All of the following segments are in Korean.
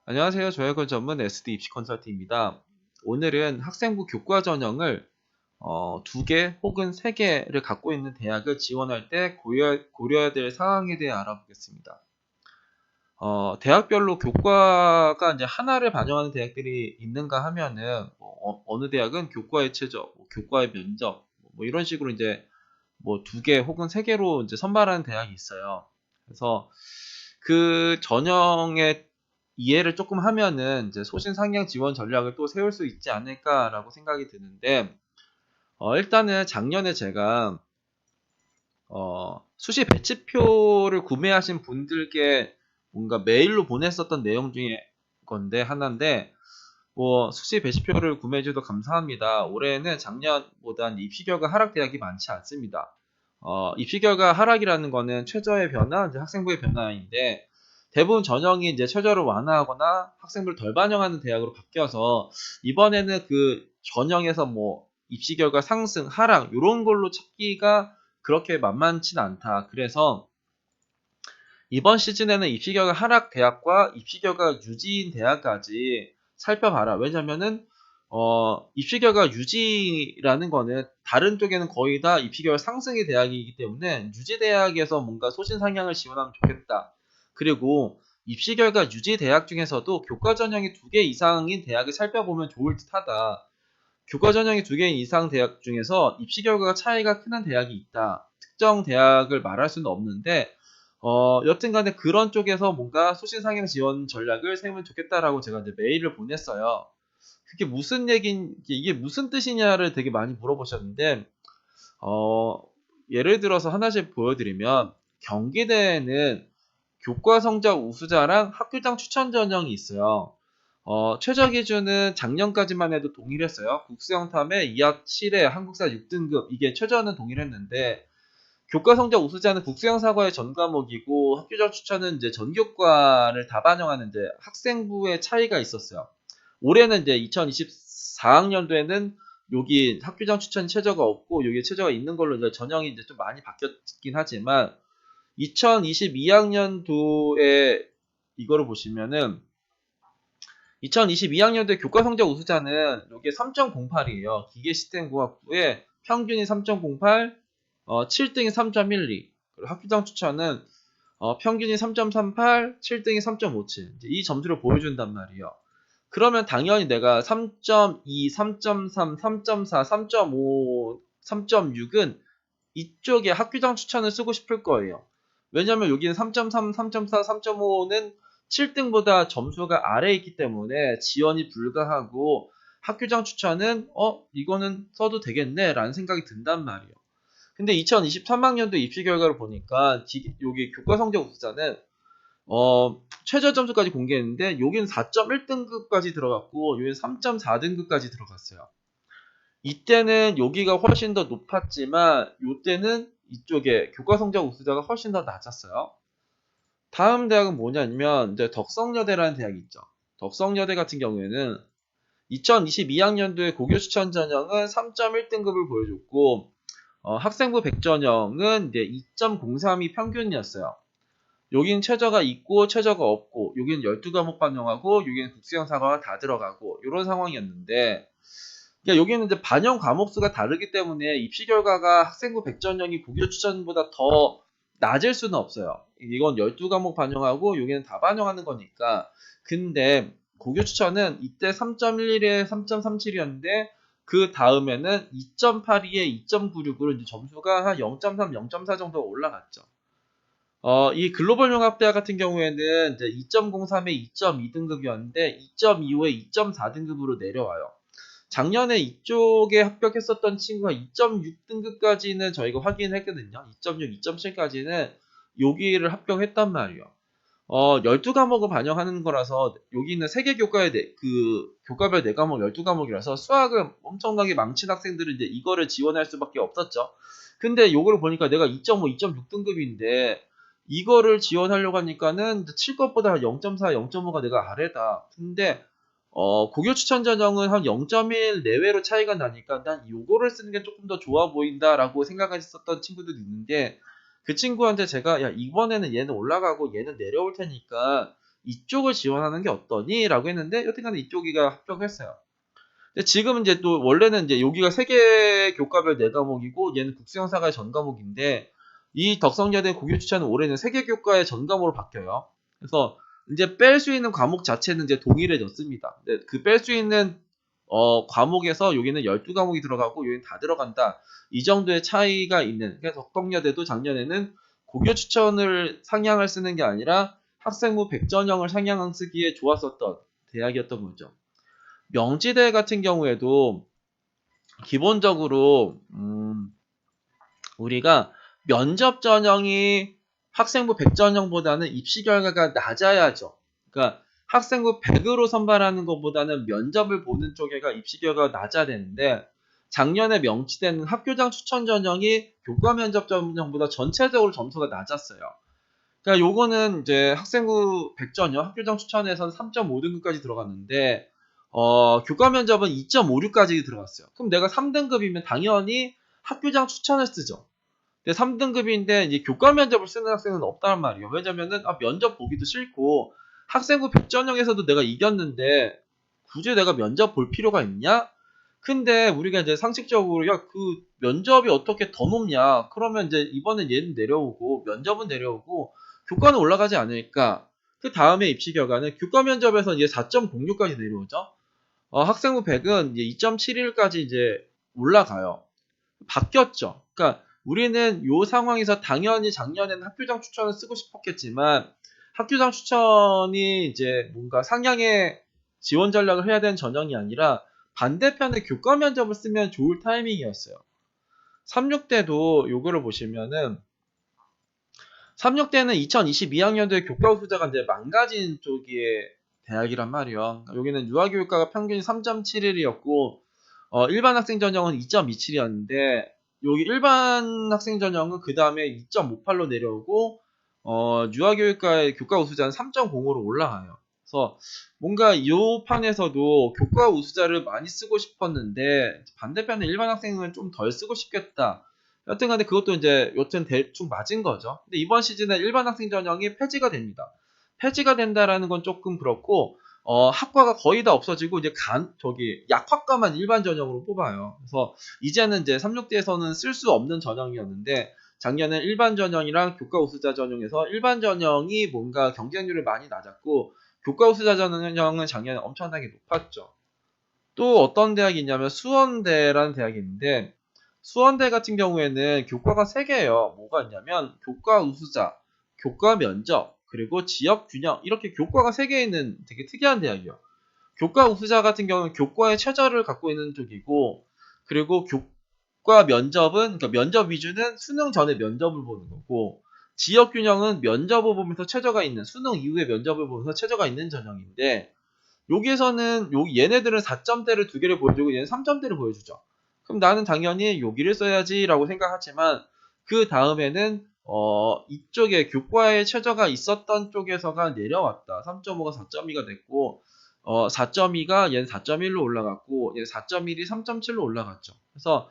안녕하세요. 조약을 전문 SD 입시 컨설팅입니다. 오늘은 학생부 교과 전형을 2개 혹은 3개를 갖고 있는 대학을 지원할 때 고려해야 될 사항에 대해 알아보겠습니다. 대학별로 교과가 이제 하나를 반영하는 대학들이 있는가 하면은 어느 대학은 교과의 최저, 교과의 면적 뭐 이런 식으로 이제 뭐 2개 혹은 3개로 이제 선발하는 대학이 있어요. 그래서 그 전형의 이해를 조금 하면은 이제 소신 상향 지원 전략을 또 세울 수 있지 않을까라고 생각이 드는데, 일단은 작년에 제가 수시 배치표를 구매하신 분들께 뭔가 메일로 보냈었던 내용 중에 건데 하나인데, 뭐 수시 배치표를 구매해 주셔서 감사합니다. 올해는 작년보다 입시 결과 하락 대학이 많지 않습니다. 입시 결과 하락이라는 거는 최저의 변화, 이제 학생부의 변화인데, 대부분 전형이 이제 최저를 완화하거나 학생부를 덜 반영하는 대학으로 바뀌어서 이번에는 그 전형에서 뭐 입시 결과 상승, 하락 이런 걸로 찾기가 그렇게 만만치는 않다. 그래서 이번 시즌에는 입시 결과 하락 대학과 입시 결과 유지인 대학까지 살펴봐라. 왜냐면은 입시 결과 유지라는 거는 다른 쪽에는 거의 다 입시 결과 상승의 대학이기 때문에 유지 대학에서 뭔가 소신 상향을 지원하면 좋겠다. 그리고 입시 결과 유지 대학 중에서도 교과 전형이 2개 이상인 대학을 살펴보면 좋을 듯하다. 교과 전형이 2개 이상 대학 중에서 입시 결과가 차이가 크는 대학이 있다. 특정 대학을 말할 수는 없는데 여튼 간에 그런 쪽에서 뭔가 수신 상향 지원 전략을 세우면 좋겠다라고 제가 이제 메일을 보냈어요. 그게 무슨 이게 무슨 뜻이냐를 되게 많이 물어보셨는데, 어, 예를 들어서 하나씩 보여드리면, 경기대에는 교과 성적 우수자랑 학교장 추천 전형이 있어요. 최저 기준은 작년까지만 해도 동일했어요. 국수형 탐에 2학 7에 한국사 6등급, 이게 최저는 동일했는데, 교과 성적 우수자는 국수형 사과의 전 과목이고 학교장 추천은 이제 전교과를 다 반영하는 이제 학생부의 차이가 있었어요. 올해는 이제 2024학년도에는 여기 학교장 추천 최저가 없고 여기 최저가 있는 걸로 이제 전형이 이제 좀 많이 바뀌었긴 하지만 2022학년도에 이거를 보시면은 2022학년도에 교과 성적 우수자는 이게 3.08이에요. 기계시스템공학부의 평균이 3.08, 7등이 3.12. 그리고 학교장 추천은 평균이 3.38, 7등이 3.57. 이 점수를 보여준단 말이에요. 그러면 당연히 내가 3.2, 3.3, 3.4, 3.5, 3.6은 이쪽에 학교장 추천을 쓰고 싶을 거예요. 왜냐면 여기는 3.3, 3.4, 3.5는 7등보다 점수가 아래에 있기 때문에 지원이 불가하고 학교장 추천은 이거는 써도 되겠네 라는 생각이 든단 말이에요. 근데 2023학년도 입시 결과를 보니까 여기 교과 성적 우수자는 최저 점수까지 공개했는데 여기는 4.1등급까지 들어갔고 여기는 3.4등급까지 들어갔어요. 이때는 여기가 훨씬 더 높았지만 이때는 이쪽에 교과 성적 우수자가 훨씬 더 낮았어요. 다음 대학은 뭐냐면 이제 덕성여대라는 대학이 있죠. 덕성여대 같은 경우에는 2022학년도에 고교 추천 전형은 3.1등급을 보여줬고 학생부 100전형은 이제 2.03이 평균이었어요. 여기는 최저가 있고 최저가 없고 여기는 12과목 반영하고 여기는 국수형 사과가 다 들어가고 이런 상황이었는데, 그러니까 여기는 이제 반영 과목 수가 다르기 때문에 입시 결과가 학생부 100전형이 고교 추천보다 더 낮을 수는 없어요. 이건 12과목 반영하고 여기는 다 반영하는 거니까. 근데 고교 추천은 이때 3.11에 3.37이었는데 그 다음에는 2.82에 2.96으로 이제 점수가 한 0.3, 0.4 정도 올라갔죠. 이 글로벌 융합대학 같은 경우에는 이제 2.03에 2.2등급이었는데 2.25에 2.4등급으로 내려와요. 작년에 이쪽에 합격했었던 친구가 2.6등급까지는 저희가 확인했거든요. 2.6, 2.7까지는 여기를 합격했단 말이에요. 12과목을 반영하는 거라서 여기는 세계 교과의 교과별 4과목 12과목이라서 수학을 엄청나게 망친 학생들은 이제 이거를 지원할 수밖에 없었죠. 근데 요거를 보니까 내가 2.5, 2.6등급인데 이거를 지원하려고 하니까는 칠 것보다 0.4, 0.5가 내가 아래다. 근데 고교 추천 전형은 한 0.1 내외로 차이가 나니까 난 요거를 쓰는 게 조금 더 좋아 보인다라고 생각했었던 친구들이 있는데, 그 친구한테 제가 야 이번에는 얘는 올라가고 얘는 내려올 테니까 이쪽을 지원하는 게 어떠니? 라고 했는데 여튼간에 이쪽이가 합격했어요. 근데 지금은 이제 또 원래는 이제 여기가 세계 교과별 4과목이고 얘는 국수영사과의 전 과목인데 이 덕성여대 고교 추천은 올해는 세계 교과의 전 과목으로 바뀌어요. 그래서 이제 뺄 수 있는 과목 자체는 이제 동일해졌습니다. 그 뺄 수 있는 과목에서 여기는 12과목이 들어가고 여기는 다 들어간다. 이 정도의 차이가 있는. 그래서 덕덕여대도 작년에는 고교 추천을 상향을 쓰는 게 아니라 학생부 100전형을 상향 쓰기에 좋았었던 대학이었던 거죠. 명지대 같은 경우에도 기본적으로 우리가 면접 전형이 학생부 100전형보다는 입시 결과가 낮아야죠. 그러니까 학생부 100으로 선발하는 것보다는 면접을 보는 쪽에가 입시 결과가 낮아야 되는데 작년에 명치대는 학교장 추천 전형이 교과 면접 전형보다 전체적으로 점수가 낮았어요. 그러니까 요거는 이제 학생부 100전형 학교장 추천에서는 3.5등급까지 들어갔는데 교과 면접은 2.56까지 들어갔어요. 그럼 내가 3등급이면 당연히 학교장 추천을 쓰죠. 근데 3등급인데 이제 교과 면접을 쓰는 학생은 없단 말이에요. 왜냐면은 면접 보기도 싫고 학생부 100전형에서도 내가 이겼는데 굳이 내가 면접 볼 필요가 있냐? 근데 우리가 이제 상식적으로 야 그 면접이 어떻게 더 높냐? 그러면 이제 이번엔 얘는 내려오고 면접은 내려오고 교과는 올라가지 않을까? 그 다음에 입시 결과는 교과 면접에서 이제 4.06까지 내려오죠. 학생부 100은 이제 2.71까지 이제 올라가요. 바뀌었죠. 그러니까 우리는 이 상황에서 당연히 작년에는 학교장 추천을 쓰고 싶었겠지만 학교장 추천이 이제 뭔가 상향의 지원 전략을 해야 되는 전형이 아니라 반대편에 교과 면접을 쓰면 좋을 타이밍이었어요. 36대도 요거를 보시면은 36대는 2022학년도에 교과 우수자가 이제 망가진 쪽의 대학이란 말이에요. 여기는 유아교육과가 평균이 3.71이었고 일반 학생 전형은 2.27이었는데 여기 일반 학생 전형은 그 다음에 2.58로 내려오고 유아교육과의 교과 우수자는 3.0으로 올라가요. 그래서 뭔가 이 판에서도 교과 우수자를 많이 쓰고 싶었는데 반대편에 일반 학생은 좀 덜 쓰고 싶겠다. 여튼간에 그것도 이제 여튼 대충 맞은 거죠. 근데 이번 시즌에 일반 학생 전형이 폐지가 됩니다. 폐지가 된다라는 건 조금 그렇고 학과가 거의 다 없어지고 이제 약학과만 일반 전형으로 뽑아요. 그래서 이제는 이제 36대에서는 쓸 수 없는 전형이었는데 작년에 일반 전형이랑 교과 우수자 전형에서 일반 전형이 뭔가 경쟁률이 많이 낮았고 교과 우수자 전형은 작년에 엄청나게 높았죠. 또 어떤 대학이 있냐면 수원대라는 대학이 있는데 수원대 같은 경우에는 교과가 3개예요. 뭐가 있냐면 교과 우수자, 교과 면접, 그리고 지역 균형 이렇게 교과가 3개 있는 되게 특이한 대학이에요. 교과 우수자 같은 경우는 교과의 최저를 갖고 있는 쪽이고 그리고 교과 면접은 그러니까 면접 위주는 수능 전에 면접을 보는 거고 지역 균형은 면접을 보면서 최저가 있는 수능 이후에 면접을 보면서 최저가 있는 전형인데 여기에서는 얘네들은 4점대를 2개를 보여주고 얘는 3점대를 보여주죠. 그럼 나는 당연히 여기를 써야지 라고 생각하지만 그 다음에는 이쪽에 교과의 최저가 있었던 쪽에서가 내려왔다. 3.5가 4.2가 됐고 4.2가 얘는 4.1로 올라갔고 얘는 4.1이 3.7로 올라갔죠. 그래서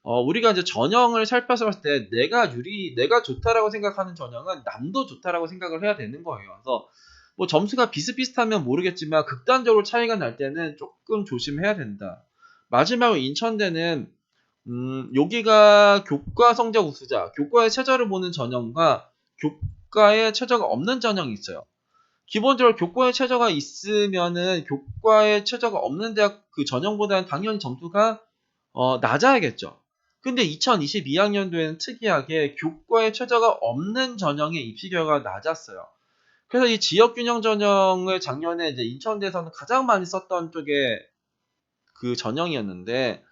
우리가 이제 전형을 살펴서 봤을 때 내가 좋다라고 생각하는 전형은 남도 좋다라고 생각을 해야 되는 거예요. 그래서 뭐 점수가 비슷비슷하면 모르겠지만 극단적으로 차이가 날 때는 조금 조심해야 된다. 마지막으로 인천대는 여기가 교과 성적 우수자, 교과의 최저를 보는 전형과 교과의 최저가 없는 전형이 있어요. 기본적으로 교과의 최저가 있으면은 교과의 최저가 없는 대학 그 전형보다는 당연히 점수가 낮아야겠죠. 근데 2022학년도에는 특이하게 교과의 최저가 없는 전형의 입시 결과가 낮았어요. 그래서 이 지역균형 전형을 작년에 이제 인천대에서는 가장 많이 썼던 쪽에 그 전형이었는데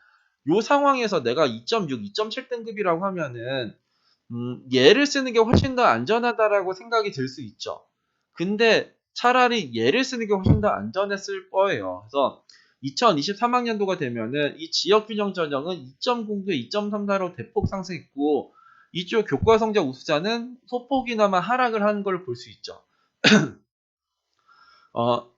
요 상황에서 내가 2.6, 2.7등급이라고 하면은 얘를 쓰는 게 훨씬 더 안전하다라고 생각이 들 수 있죠. 근데 차라리 얘를 쓰는 게 훨씬 더 안전했을 거예요. 그래서 2023학년도가 되면은 이 지역균형 전형은 2.09, 2.34로 대폭 상승했고 이쪽 교과 성적 우수자는 소폭이나마 하락을 하는 걸 볼 수 있죠. 어,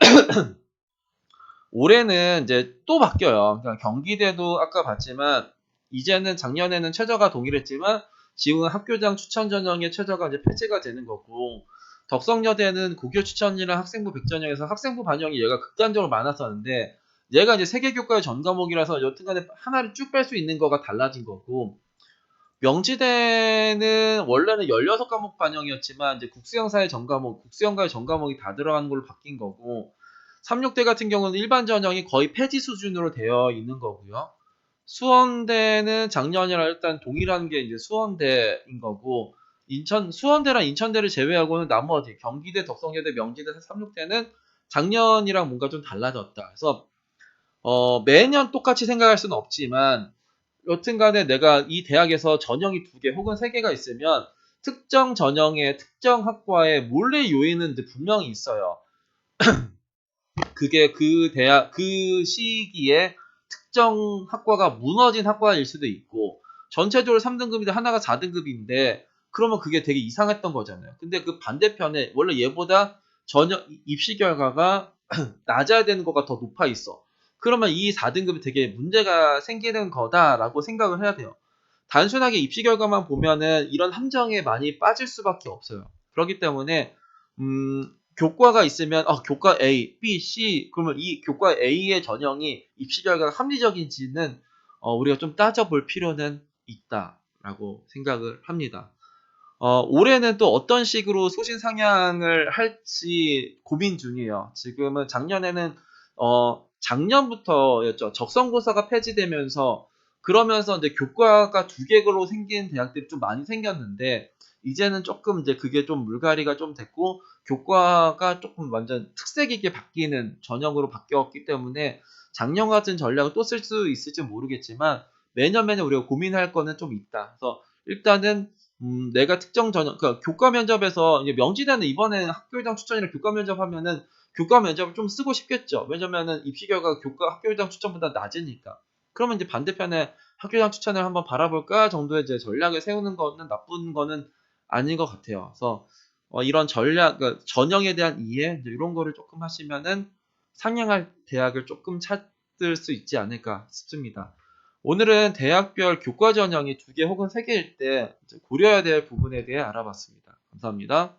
올해는 이제 또 바뀌어요. 그러니까 경기대도 아까 봤지만 이제는 작년에는 최저가 동일했지만 지금은 학교장 추천 전형의 최저가 이제 폐지가 되는 거고 덕성여대는 고교 추천이랑 학생부 백전형에서 학생부 반영이 얘가 극단적으로 많았었는데 얘가 이제 세계교과의 전 과목이라서 여튼간에 하나를 쭉 뺄 수 있는 거가 달라진 거고 명지대는 원래는 16과목 반영이었지만 이제 국수영사의 전 과목, 국수영과의 전 과목이 다 들어가는 걸로 바뀐 거고 36대 같은 경우는 일반 전형이 거의 폐지 수준으로 되어 있는 거고요. 수원대는 작년이랑 일단 동일한 게 이제 수원대인 거고 수원대랑 인천대를 제외하고는 나머지 경기대, 덕성여대, 명지대, 36대는 작년이랑 뭔가 좀 달라졌다. 그래서 매년 똑같이 생각할 수는 없지만 여튼간에 내가 이 대학에서 전형이 2개 혹은 3개가 있으면 특정 전형의 특정 학과에 몰래 요인은 분명히 있어요. 그게 그 대학 그 시기에 특정 학과가 무너진 학과일 수도 있고 전체적으로 3등급인데 하나가 4등급인데 그러면 그게 되게 이상했던 거잖아요. 근데 그 반대편에 원래 얘보다 전형 입시 결과가 낮아야 되는 거가 더 높아 있어. 그러면 이 4등급이 되게 문제가 생기는 거다라고 생각을 해야 돼요. 단순하게 입시 결과만 보면은 이런 함정에 많이 빠질 수밖에 없어요. 그렇기 때문에 교과가 있으면 교과 A, B, C 그러면 이 교과 A의 전형이 입시 결과가 합리적인지는 우리가 좀 따져볼 필요는 있다라고 생각을 합니다. 올해는 또 어떤 식으로 소신 상향을 할지 고민 중이에요. 지금은 작년에는 작년부터였죠. 적성고사가 폐지되면서 그러면서 이제 교과가 2개로 생긴 대학들이 좀 많이 생겼는데 이제는 조금 이제 그게 좀 물갈이가 좀 됐고 교과가 조금 완전 특색 있게 바뀌는 전형으로 바뀌었기 때문에 작년 같은 전략을 또 쓸 수 있을지 모르겠지만 매년 우리가 고민할 거는 좀 있다. 그래서 일단은 내가 특정 전형, 그러니까 교과 면접에서 이제 명지대는 이번에 학교이당 추천이랑 교과 면접하면은 교과 면접을 좀 쓰고 싶겠죠. 왜냐면은 입시 결과가 교과 학교이당 추천보다 낮으니까. 그러면 이제 반대편에 학교이당 추천을 한번 바라볼까 정도의 이제 전략을 세우는 거는 나쁜 거는 아닌 것 같아요. 그래서 이런 전략, 그러니까 전형에 대한 이해 이제 이런 거를 조금 하시면은 상향할 대학을 조금 찾을 수 있지 않을까 싶습니다. 오늘은 대학별 교과 전형이 2개 혹은 3개일 때 고려해야 될 부분에 대해 알아봤습니다. 감사합니다.